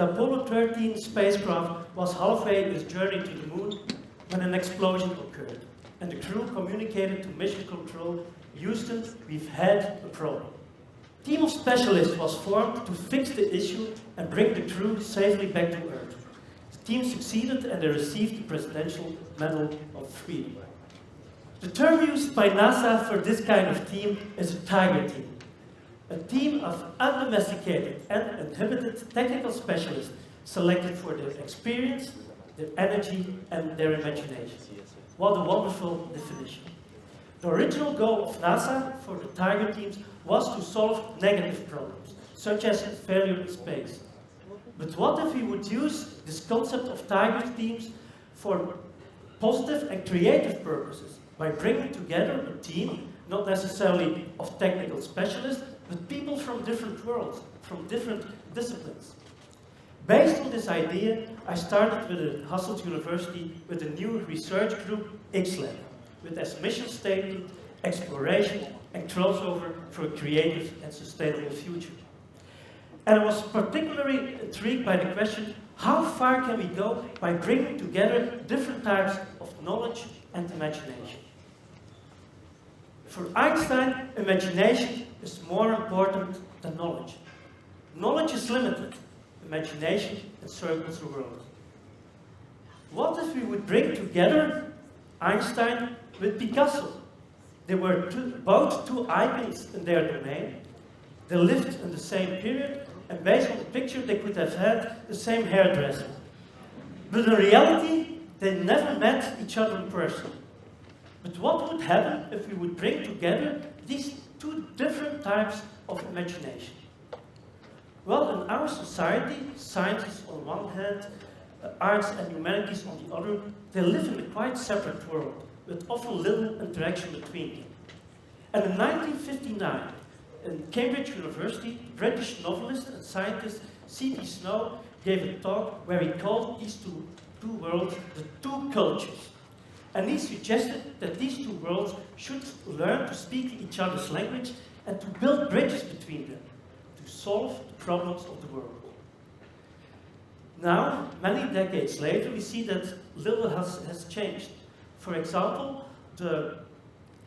the Apollo 13 spacecraft was halfway its journey to the moon when an explosion occurred, and the crew communicated to Mission Control, Houston, we've had a problem. A team of specialists was formed to fix the issue and bring the crew safely back to Earth. The team succeeded and they received the Presidential Medal of Freedom. The term used by NASA for this kind of team is a tiger team. A team of undomesticated and inhibited technical specialists selected for their experience, their energy, and their imagination. What a wonderful definition. The original goal of NASA for the tiger teams was to solve negative problems, such as failure in space. But what if we would use this concept of tiger teams for positive and creative purposes, by bringing together a team, not necessarily of technical specialists, but people from different worlds, from different disciplines. Based on this idea, I started with Hasselt University with a new research group, TEDxLab, with as mission statement, exploration and crossover for a creative and sustainable future. And I was particularly intrigued by the question, how far can we go by bringing together different types of knowledge and imagination? For Einstein, imagination is more important than knowledge. Knowledge is limited. Imagination encircles the world. What if we would bring together Einstein with Picasso? They were both two icons in their domain. They lived in the same period, and based on the picture, they could have had the same hairdresser. But in reality, they never met each other in person. But what would happen if we would bring together these two different types of imagination? Well, in our society, sciences on one hand, arts and humanities on the other, they live in a quite separate world, with often little interaction between them. And in 1959, in Cambridge University, British novelist and scientist C.P. Snow gave a talk where he called these two worlds the two cultures. And he suggested that these two worlds should learn to speak each other's language and to build bridges between them, to solve the problems of the world. Now, many decades later, we see that little has changed. For example, the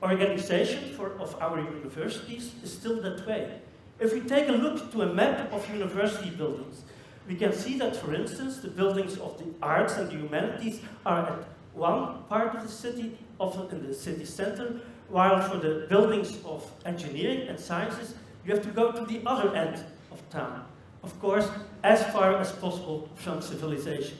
organization of our universities is still that way. If we take a look to a map of university buildings, we can see that, for instance, the buildings of the arts and the humanities are at one part of the city, often in the city center, while for the buildings of engineering and sciences, you have to go to the other end of town. Of course, as far as possible from civilization.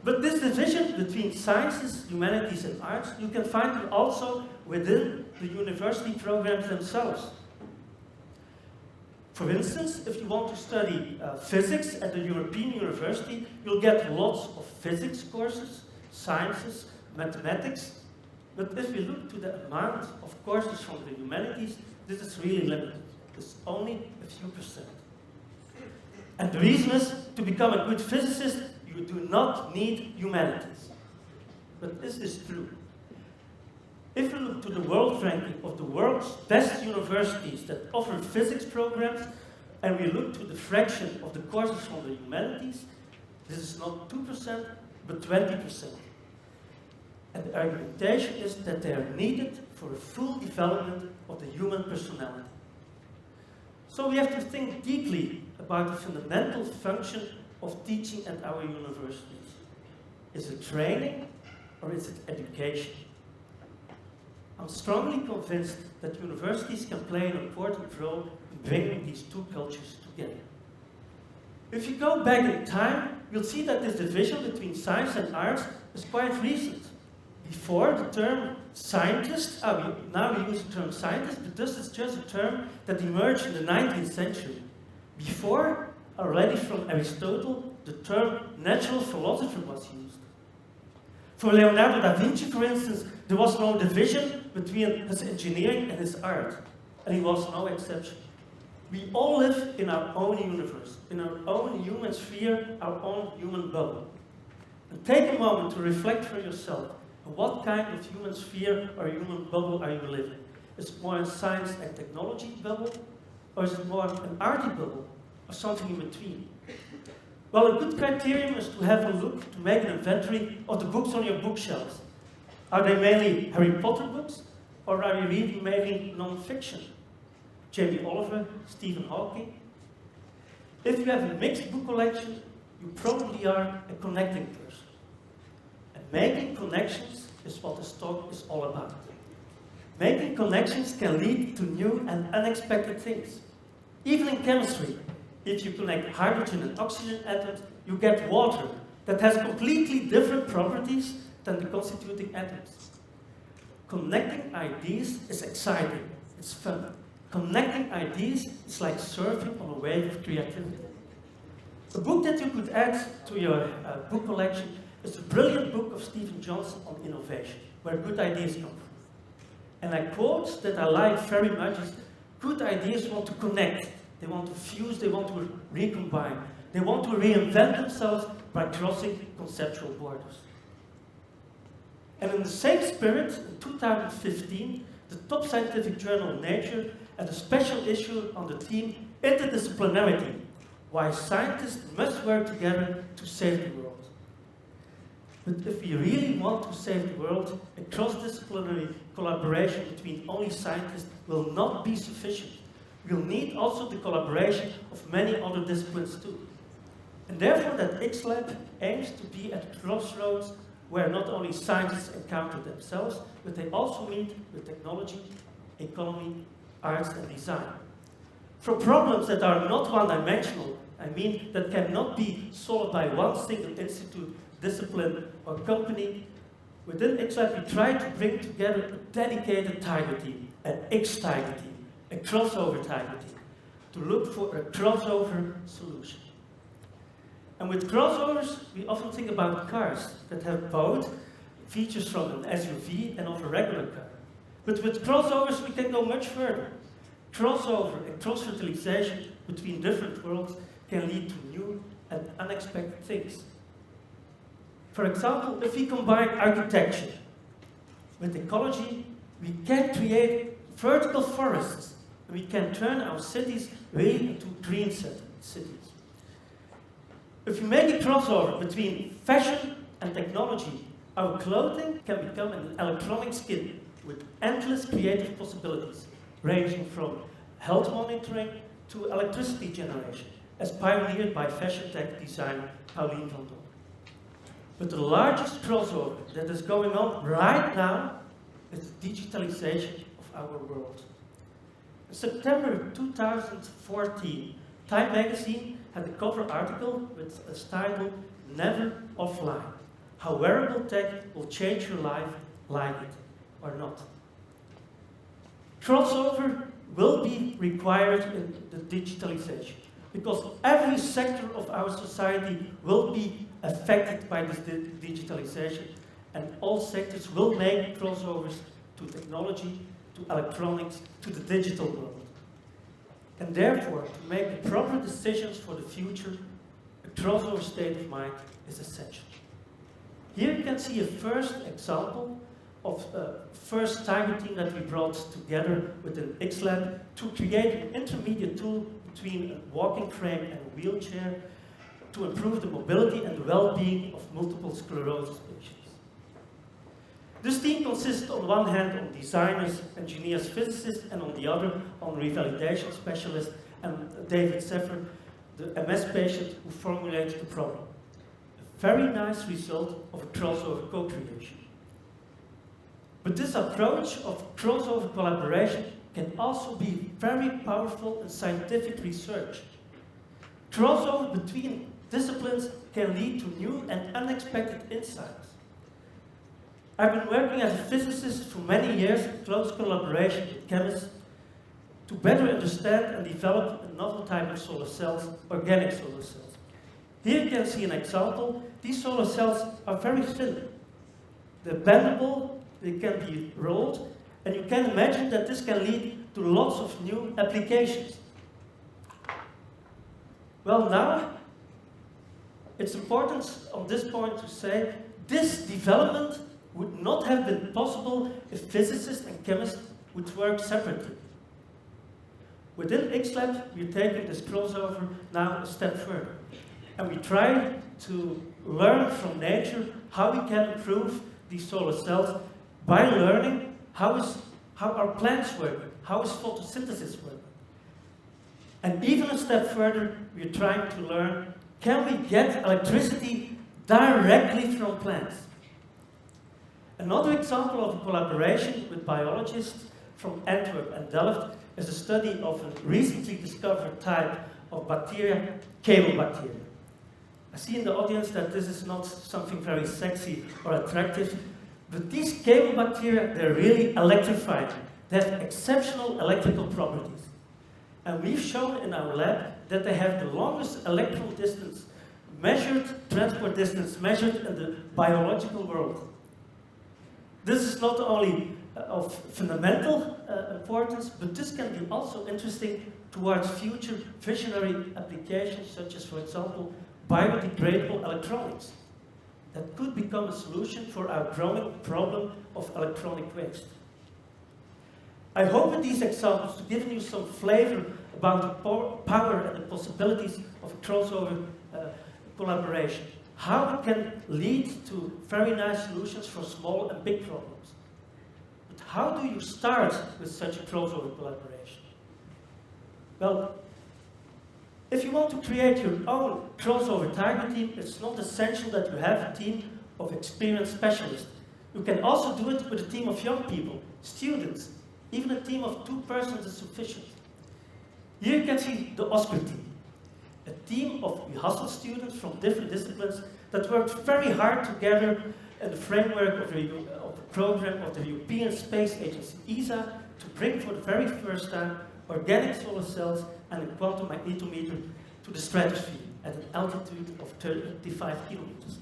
But this division between sciences, humanities, and arts, you can find it also within the university programs themselves. For instance, if you want to study physics at the European University, you'll get lots of physics courses, sciences, mathematics. But if we look to the amount of courses from the humanities, this is really limited. It's only a few percent. And the reason is, to become a good physicist, you do not need humanities. But this is true. If we look to the world ranking of the world's best universities that offer physics programs, and we look to the fraction of the courses from the humanities, this is not 2%, but 20%. And the argumentation is that they are needed for a full development of the human personality. So we have to think deeply about the fundamental function of teaching at our universities. Is it training or is it education? I'm strongly convinced that universities can play an important role in bringing these two cultures together. If you go back in time, you'll see that this division between science and arts is quite recent. Before, the term scientist, now we use the term scientist, but this is just a term that emerged in the 19th century. Before, already from Aristotle, the term natural philosopher was used. For Leonardo da Vinci, for instance, there was no division between his engineering and his art, and he was no exception. We all live in our own universe, in our own human sphere, our own human bubble. And take a moment to reflect for yourself. What kind of human sphere or human bubble are you living? Is it more a science and technology bubble? Or is it more an arty bubble? Or something in between? Well, a good criterion is to have a look, to make an inventory of the books on your bookshelves. Are they mainly Harry Potter books, or are you reading mainly non-fiction? Jamie Oliver, Stephen Hawking? If you have a mixed book collection, you probably are a connecting person. And making connections is what this talk is all about. Making connections can lead to new and unexpected things. Even in chemistry, if you connect hydrogen and oxygen atoms, you get water that has completely different properties than the constituting atoms. Connecting ideas is exciting, it's fun. Connecting ideas is like surfing on a wave of creativity. A book that you could add to your book collection is a brilliant book of Stephen Johnson on innovation, where good ideas come from. And a quote that I like very much is, good ideas want to connect, they want to fuse, they want to recombine, they want to reinvent themselves by crossing conceptual borders. And in the same spirit, in 2015, the top scientific journal Nature had a special issue on the theme interdisciplinarity, why scientists must work together to save the world. But if we really want to save the world, a cross-disciplinary collaboration between only scientists will not be sufficient. We'll need also the collaboration of many other disciplines too. And therefore that TEDxLab aims to be at a crossroads where not only scientists encounter themselves, but they also meet with technology, economy, arts and design. For problems that are not one-dimensional, I mean that cannot be solved by one single institute, discipline or company, within TEDxLab we try to bring together a dedicated tiger team, an X-tiger team, a crossover tiger team, to look for a crossover solution. And with crossovers, we often think about cars that have both features from an SUV and of a regular car. But with crossovers, we can go much further. Crossover and cross-fertilization between different worlds can lead to new and unexpected things. For example, if we combine architecture with ecology, we can create vertical forests, and we can turn our cities really into green cities. If you make a crossover between fashion and technology, our clothing can become an electronic skin with endless creative possibilities, ranging from health monitoring to electricity generation, as pioneered by fashion tech designer Pauline van Dom. But the largest crossover that is going on right now is the digitalization of our world. In September 2014, Time magazine had a cover article with a title, "Never Offline. How wearable tech will change your life, like it or not." Crossover will be required in the digitalization because every sector of our society will be affected by this digitalization, and all sectors will make crossovers to technology, to electronics, to the digital world. And therefore, to make the proper decisions for the future, a crossover state of mind is essential. Here you can see a first example of a first tiger team that we brought together within TEDxLab to create an intermediate tool between a walking frame and a wheelchair to improve the mobility and the well-being of multiple sclerosis patients. This team consists on one hand on designers, engineers, physicists, and on the other on revalidation specialists and David Seffer, the MS patient who formulated the problem. A very nice result of a crossover co-creation. But this approach of crossover collaboration can also be very powerful in scientific research. Crossover between disciplines can lead to new and unexpected insights. I've been working as a physicist for many years in close collaboration with chemists to better understand and develop a novel type of solar cells, organic solar cells. Here you can see an example. These solar cells are very thin. They're bendable, they can be rolled, and you can imagine that this can lead to lots of new applications. Well, now, it's important on this point to say this development would not have been possible if physicists and chemists would work separately. Within TEDxLab, we're taking this crossover now a step further. And we try to learn from nature how we can improve these solar cells by learning how our plants work, how is photosynthesis work. And even a step further, we're trying to learn, can we get electricity directly from plants? Another example of a collaboration with biologists from Antwerp and Delft is a study of a recently discovered type of bacteria, cable bacteria. I see in the audience that this is not something very sexy or attractive, but these cable bacteria, they're really electrifying. They have exceptional electrical properties. And we've shown in our lab that they have the longest electron distance measured, transport distance measured in the biological world. This is not only of fundamental importance, but this can be also interesting towards future visionary applications, such as, for example, biodegradable electronics. That could become a solution for our growing problem of electronic waste. I hope with these examples to give you some flavor about the power and the possibilities of crossover collaboration. How it can lead to very nice solutions for small and big problems. But how do you start with such a crossover collaboration? Well, if you want to create your own crossover target team, it's not essential that you have a team of experienced specialists. You can also do it with a team of young people, students. Even a team of 2 persons is sufficient. Here you can see the Oscar team. A team of TEDxUHasselt students from different disciplines that worked very hard together in the framework of the program of the European Space Agency, ESA, to bring for the very first time organic solar cells and a quantum magnetometer to the stratosphere at an altitude of 35 kilometers.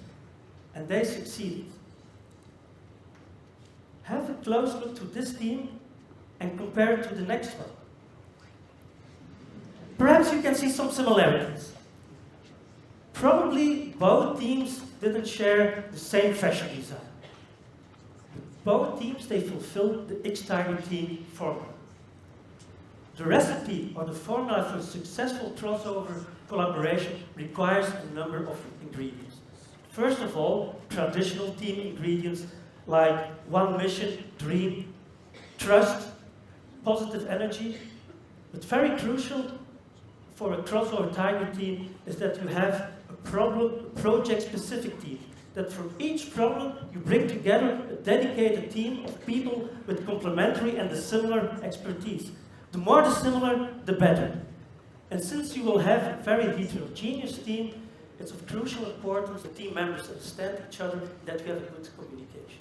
And they succeeded. Have a close look to this team and compare it to the next one. Perhaps you can see some similarities. Probably both teams didn't share the same fashion design. Both teams, they fulfilled the X-target team formula. The recipe or the formula for successful crossover collaboration requires a number of ingredients. First of all, traditional team ingredients like one mission, dream, trust, positive energy. But very crucial for a crossover target team is that you have a project-specific team. That for each problem you bring together a dedicated team of people with complementary and similar expertise. The more the similar, the better. And since you will have a very heterogeneous team, it's of crucial importance that team members understand each other, that we have a good communication.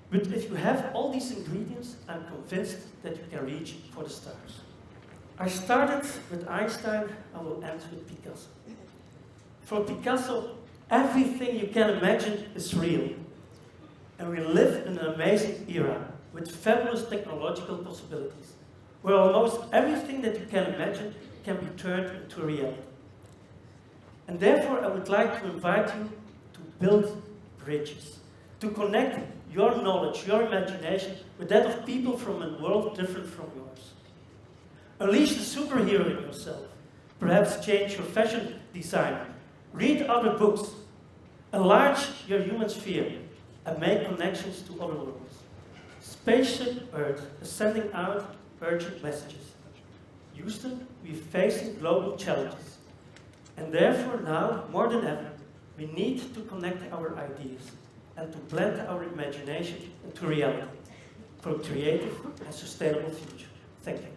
But if you have all these ingredients, I'm convinced that you can reach for the stars. I started with Einstein, I will end with Picasso. For Picasso, everything you can imagine is real. And we live in an amazing era with fabulous technological possibilities, where almost everything that you can imagine can be turned into reality. And therefore, I would like to invite you to build bridges, to connect your knowledge, your imagination, with that of people from a world different from yours. Unleash the superhero in yourself. Perhaps change your fashion design. Read other books. Enlarge your human sphere and make connections to other worlds. Spaceship Earth is sending out urgent messages. Houston, we're facing global challenges. And therefore now, more than ever, we need to connect our ideas and to blend our imagination into reality for a creative and sustainable future. Thank you.